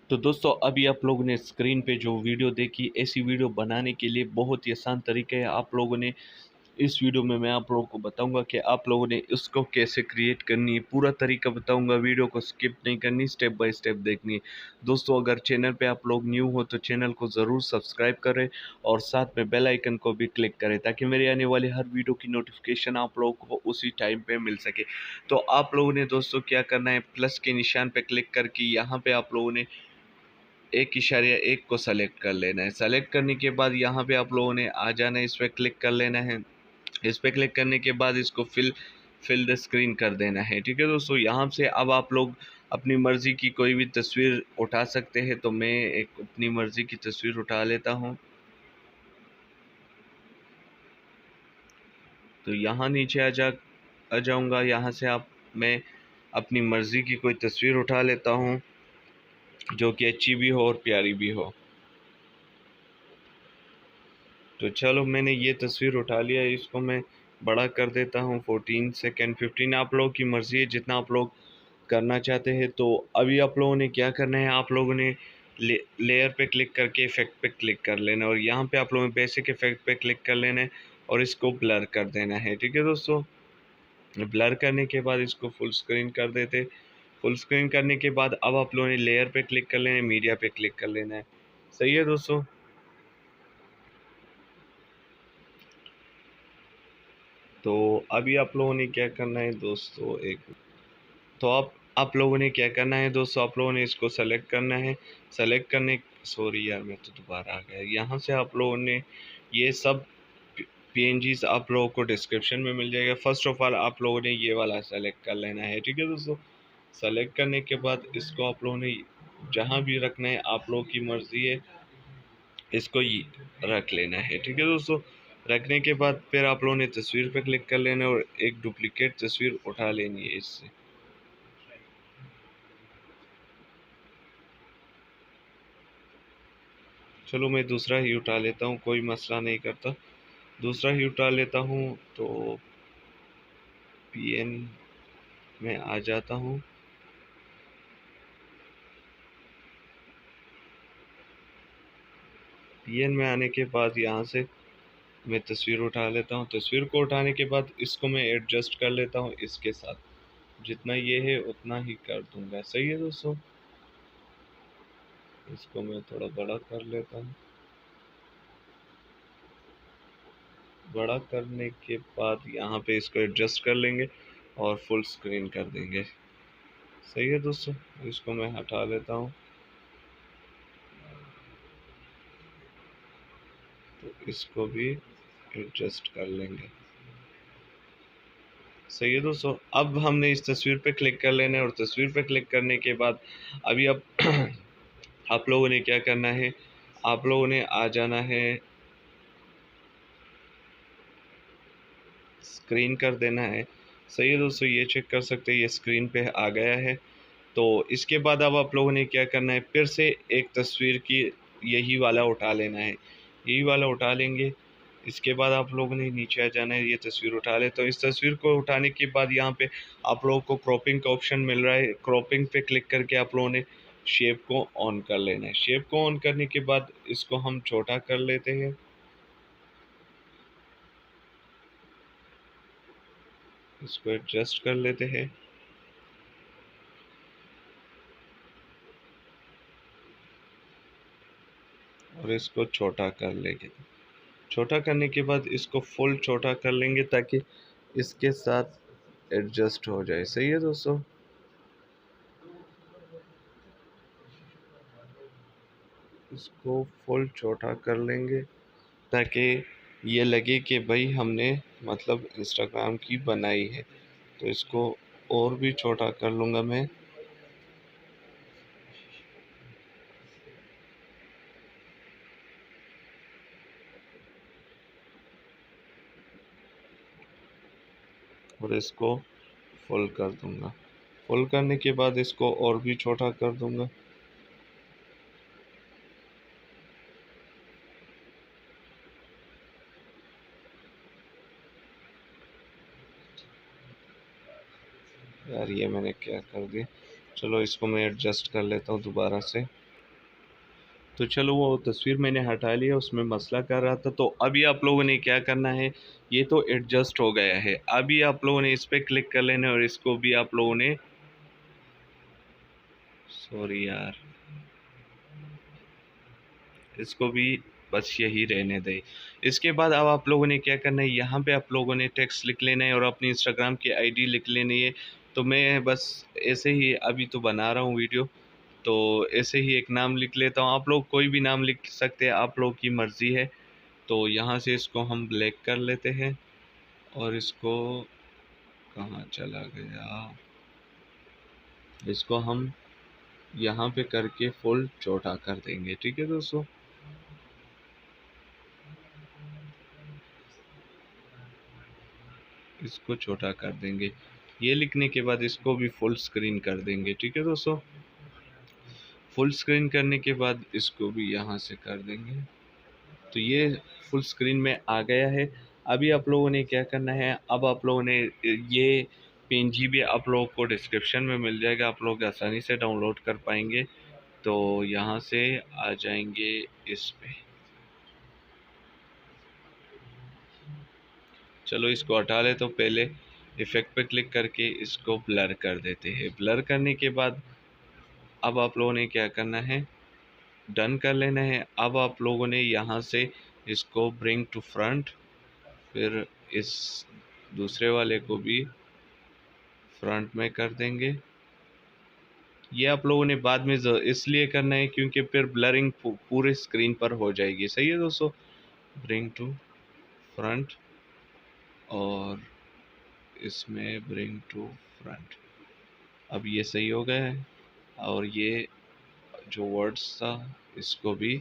तो दोस्तों अभी आप लोगों ने स्क्रीन पे जो वीडियो देखी, ऐसी वीडियो बनाने के लिए बहुत ही आसान तरीका है। आप लोगों ने इस वीडियो में मैं आप लोगों को बताऊंगा कि आप लोगों ने इसको कैसे क्रिएट करनी है। पूरा तरीका बताऊंगा, वीडियो को स्किप नहीं करनी, स्टेप बाय स्टेप देखनी है। दोस्तों अगर चैनल पे आप लोग न्यू हो तो चैनल को ज़रूर सब्सक्राइब करें और साथ में बेल आइकन को भी क्लिक करें ताकि मेरी आने वाली हर वीडियो की नोटिफिकेशन आप लोगों को उसी टाइम पे मिल सके। तो आप लोगों ने दोस्तों क्या करना है, प्लस के निशान पे क्लिक करके यहाँ पे आप लोगों ने एक इशारिया एक को सेलेक्ट कर लेना है। सेलेक्ट करने के बाद यहाँ पे आप लोगों ने आ जाना है, इस पर क्लिक कर लेना है। इस पे क्लिक करने के बाद इसको फिल द स्क्रीन कर देना है। ठीक है दोस्तों, यहाँ से अब आप लोग अपनी मर्ज़ी की कोई भी तस्वीर उठा सकते हैं। तो मैं एक अपनी मर्ज़ी की तस्वीर उठा लेता हूँ। तो यहाँ नीचे आ जाऊँगा। यहाँ से आप मैं अपनी मर्ज़ी की कोई तस्वीर उठा लेता हूँ जो कि अच्छी भी हो और प्यारी भी हो। तो चलो मैंने ये तस्वीर उठा लिया है, इसको मैं बड़ा कर देता हूँ 14 सेकेंड 15। आप लोगों की मर्ज़ी है जितना आप लोग करना चाहते हैं। तो अभी आप लोगों ने क्या करना है, आप लोगों ने लेयर पे क्लिक करके इफेक्ट पे क्लिक कर लेना है और यहाँ पे आप लोगों ने बेसिक इफेक्ट पे क्लिक कर लेना है और इसको ब्लर कर देना है। ठीक है दोस्तों, ब्लर करने के बाद इसको फुल स्क्रीन कर देते। फुल स्क्रीन करने के बाद अब आप लोगों ने लेयर पे क्लिक कर लेना है, मीडिया पे क्लिक कर लेना है। सही है दोस्तों। तो अभी आप लोगों ने क्या करना है दोस्तों, एक तो आप लोगों ने क्या करना है दोस्तों, आप लोगों ने इसको सेलेक्ट करना है। सेलेक्ट करने सॉरी यार, मैं तो दोबारा आ गया। यहाँ से आप लोगों ने ये सब पीएनजीज आप लोगों को डिस्क्रिप्शन में मिल जाएगा। फर्स्ट ऑफ ऑल आप लोगों ने ये वाला सेलेक्ट कर लेना है। ठीक है दोस्तों, सेलेक्ट करने के बाद इसको आप लोगों ने जहाँ भी रखना है, आप लोगों की मर्ज़ी है, इसको ये रख लेना है। ठीक है दोस्तों, रखने के बाद फिर आप लोगों ने तस्वीर पे क्लिक कर लेना है और एक डुप्लीकेट तस्वीर उठा लेनी है इससे। चलो मैं दूसरा ही उठा लेता हूँ, कोई मसला नहीं करता। दूसरा ही उठा लेता हूँ। तो पीएन में आ जाता हूँ। पीएन में आने के बाद यहाँ से मैं तस्वीर उठा लेता हूँ। तस्वीर को उठाने के बाद इसको मैं एडजस्ट कर लेता हूँ इसके साथ। जितना ये है उतना ही कर दूंगा। सही है दोस्तों, इसको मैं थोड़ा बड़ा कर लेता हूँ। बड़ा करने के बाद यहाँ पे इसको एडजस्ट कर लेंगे और फुल स्क्रीन कर देंगे। सही है दोस्तों, इसको मैं हटा लेता हूँ। तो इसको भी एडजस्ट कर लेंगे। सही है दोस्तों, अब हमने इस तस्वीर पे क्लिक कर लेना है और तस्वीर पे क्लिक करने के बाद अभी अब आप लोगों ने क्या करना है, आप लोगों ने आ जाना है, स्क्रीन कर देना है। सही है दोस्तों, ये चेक कर सकते हैं ये स्क्रीन पे आ गया है। तो इसके बाद अब आप लोगों ने क्या करना है, फिर से एक तस्वीर की यही वाला उठा लेना है। यही वाला उठा लेंगे। इसके बाद आप लोगों ने नीचे आ जाना है, ये तस्वीर उठा ले। तो इस तस्वीर को उठाने के बाद यहाँ पे आप लोगों को क्रॉपिंग का ऑप्शन मिल रहा है। क्रॉपिंग पे क्लिक करके आप लोगों ने शेप को ऑन कर लेना है। शेप को ऑन करने के बाद इसको हम छोटा कर लेते हैं। इसको एडजस्ट कर लेते हैं और इसको छोटा कर लेंगे। छोटा करने के बाद इसको फुल छोटा कर लेंगे ताकि इसके साथ एडजस्ट हो जाए। सही है दोस्तों, इसको फुल छोटा कर लेंगे ताकि ये लगे कि भाई हमने मतलब इंस्टाग्राम की बनाई है। तो इसको और भी छोटा कर लूँगा मैं। और इसको फुल कर दूँगा। फुल करने के बाद इसको और भी छोटा कर दूँगा। यार ये मैंने क्या कर दिया। चलो इसको मैं एडजस्ट कर लेता हूँ दोबारा से। तो चलो वो तस्वीर मैंने हटा लिया, उसमें मसला कर रहा था। तो अभी आप लोगों ने क्या करना है, ये तो एडजस्ट हो गया है। अभी आप लोगों ने इस पे क्लिक कर लेना है और इसको भी आप लोगों ने, सॉरी यार, इसको भी बस यही रहने दें। इसके बाद अब आप लोगों ने क्या करना है, यहाँ पे आप लोगों ने टेक्स्ट लिख लेना है और अपनी इंस्टाग्राम की आईडी लिख लेनी है। तो मैं बस ऐसे ही अभी तो बना रहा हूँ वीडियो, तो ऐसे ही एक नाम लिख लेता हूँ। आप लोग कोई भी नाम लिख सकते हैं, आप लोग की मर्ज़ी है। तो यहाँ से इसको हम ब्लैक कर लेते हैं और इसको, कहाँ चला गया, इसको हम यहाँ पे करके फुल छोटा कर देंगे। ठीक है दोस्तों, इसको छोटा कर देंगे। ये लिखने के बाद इसको भी फुल स्क्रीन कर देंगे। ठीक है दोस्तों, फुल स्क्रीन करने के बाद इसको भी यहाँ से कर देंगे। तो ये फुल स्क्रीन में आ गया है। अभी आप लोगों ने क्या करना है, अब आप लोगों ने ये PNG भी आप लोगों को डिस्क्रिप्शन में मिल जाएगा, आप लोग आसानी से डाउनलोड कर पाएंगे। तो यहाँ से आ जाएंगे इस पे, चलो इसको हटा ले। तो पहले इफ़ेक्ट पे क्लिक करके इसको ब्लर कर देते हैं। ब्लर करने के बाद अब आप लोगों ने क्या करना है, डन कर लेना है। अब आप लोगों ने यहाँ से इसको ब्रिंग टू फ्रंट, फिर इस दूसरे वाले को भी फ्रंट में कर देंगे। ये आप लोगों ने बाद में इसलिए करना है क्योंकि फिर ब्लरिंग पूरे स्क्रीन पर हो जाएगी। सही है दोस्तों, ब्रिंग टू फ्रंट और इसमें ब्रिंग टू फ्रंट। अब ये सही हो गया है। और ये जो वर्ड्स था इसको भी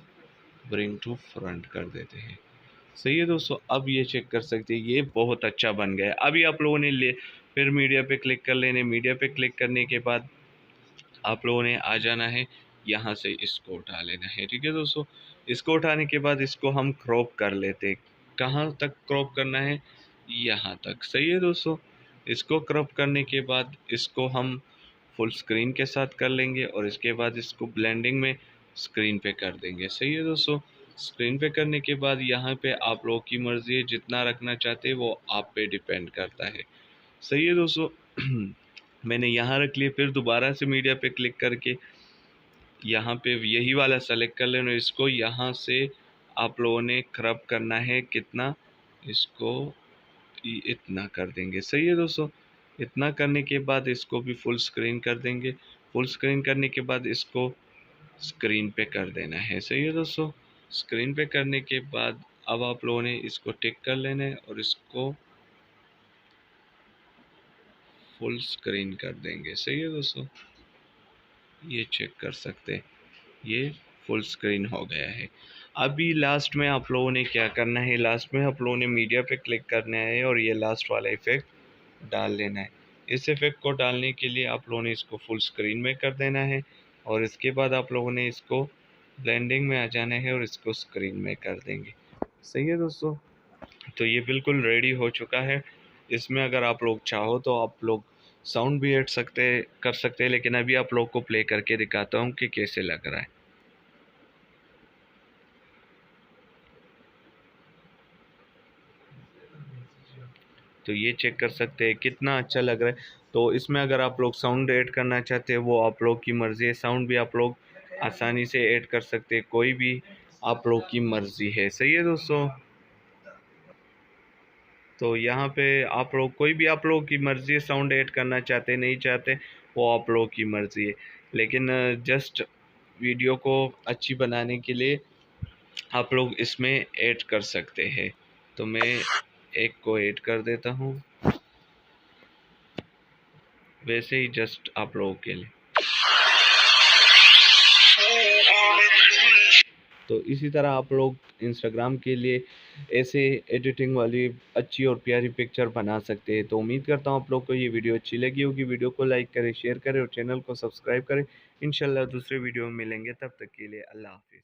ब्रिंग टू फ्रंट कर देते हैं। सही है दोस्तों, अब ये चेक कर सकते हैं ये बहुत अच्छा बन गया है। अभी आप लोगों ने ले फिर मीडिया पे क्लिक कर लेने। मीडिया पे क्लिक करने के बाद आप लोगों ने आ जाना है, यहाँ से इसको उठा लेना है। ठीक है दोस्तों, इसको उठाने के बाद इसको हम क्रॉप कर लेते हैं। कहाँ तक क्रॉप करना है, यहाँ तक। सही है दोस्तों, इसको क्रॉप करने के बाद इसको हम फुल स्क्रीन के साथ कर लेंगे और इसके बाद इसको ब्लेंडिंग में स्क्रीन पे कर देंगे। सही है दोस्तों, स्क्रीन पे करने के बाद यहाँ पे आप लोगों की मर्ज़ी है, जितना रखना चाहते हैं वो आप पे डिपेंड करता है। सही है दोस्तों, मैंने यहाँ रख लिए। फिर दोबारा से मीडिया पे क्लिक करके यहाँ पे यही वाला सेलेक्ट कर लेना। इसको यहाँ से आप लोगों ने क्रॉप करना है, कितना, इसको इतना कर देंगे। सही है दोस्तों, इतना करने के बाद इसको भी फुल स्क्रीन कर देंगे। फुल स्क्रीन करने के बाद इसको स्क्रीन पे कर देना है। सही है दोस्तों, स्क्रीन पे करने के बाद अब आप लोगों ने इसको टिक कर लेना है और इसको फुल स्क्रीन कर देंगे। सही है दोस्तों, ये चेक कर सकते हैं, ये फुल स्क्रीन हो गया है। अभी लास्ट में आप लोगों ने क्या करना है, लास्ट में आप लोगों ने मीडिया पे क्लिक करना है और ये लास्ट वाला इफ़ेक्ट डाल लेना है। इस इफ़ेक्ट को डालने के लिए आप लोगों ने इसको फुल स्क्रीन में कर देना है और इसके बाद आप लोगों ने इसको ब्लेंडिंग में आ जाना है और इसको स्क्रीन में कर देंगे। सही है दोस्तों, तो ये बिल्कुल रेडी हो चुका है। इसमें अगर आप लोग चाहो तो आप लोग साउंड भी ऐड कर सकते हैं, लेकिन अभी आप लोग को प्ले करके दिखाता हूँ कि कैसे लग रहा है। तो ये चेक कर सकते हैं कितना अच्छा लग रहा है। तो इसमें अगर आप लोग साउंड ऐड करना चाहते हैं वो आप लोग की मर्ज़ी है। साउंड भी आप लोग आसानी से ऐड कर सकते हैं, कोई भी आप लोग की मर्ज़ी है। सही है दोस्तों, तो यहाँ पे आप लोग कोई भी आप लोग की मर्ज़ी है, साउंड ऐड करना चाहते नहीं चाहते वो आप लोग की मर्ज़ी है। लेकिन जस्ट वीडियो को अच्छी बनाने के लिए आप लोग इसमें ऐड कर सकते हैं। तो मैं एक को ऐड कर देता हूँ, वैसे ही जस्ट आप लोगों के लिए। तो इसी तरह आप लोग इंस्टाग्राम के लिए ऐसे एडिटिंग वाली अच्छी और प्यारी पिक्चर बना सकते हैं। तो उम्मीद करता हूँ आप लोग को ये वीडियो अच्छी लगी होगी। वीडियो को लाइक करें, शेयर करें और चैनल को सब्सक्राइब करें। इंशाल्लाह दूसरे वीडियो में मिलेंगे, तब तक के लिए अल्लाह हाफिज़।